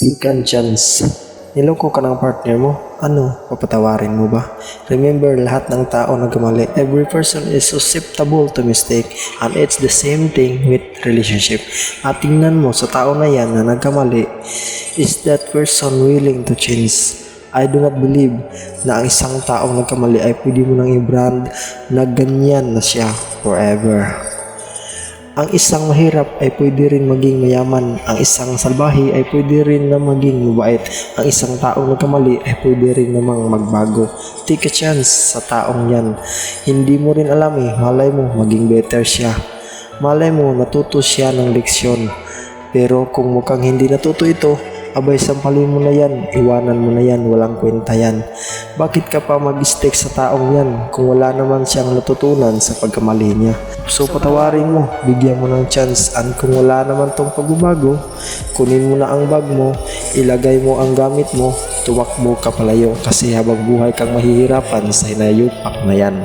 Second chance. Niloko ka ng partner mo? Ano, papatawarin mo ba? Remember, lahat ng tao nagkamali. Every person is susceptible to mistake, and it's the same thing with relationship. At tingnan mo sa tao na yan na nagkamali, is that person willing to change? I do not believe na ang isang taong nagkamali ay pwede mo nang i-brand na ganyan na siya forever. Ang isang mahirap ay pwede rin maging mayaman. Ang isang salbahe ay pwede rin na maging mabait. Ang isang taong nagkamali ay pwede rin namang magbago. Take a chance sa taong yan. Hindi mo rin alam malay mo maging better siya. Malay mo natuto siya ng leksyon. Pero kung mukhang hindi natuto ito, abay sampalin mo na yan, iwanan mo na yan, walang kwenta yan. Bakit ka pa mag-stick sa taong yan kung wala naman siyang natutunan sa pagkamali niya? So patawarin mo, bigyan mo ng chance, and kung wala naman tong pagbabago, kunin mo na ang bag mo, ilagay mo ang gamit mo, tumakbo ka palayo kasi habang buhay kang mahihirapan sa hinayupak na yan.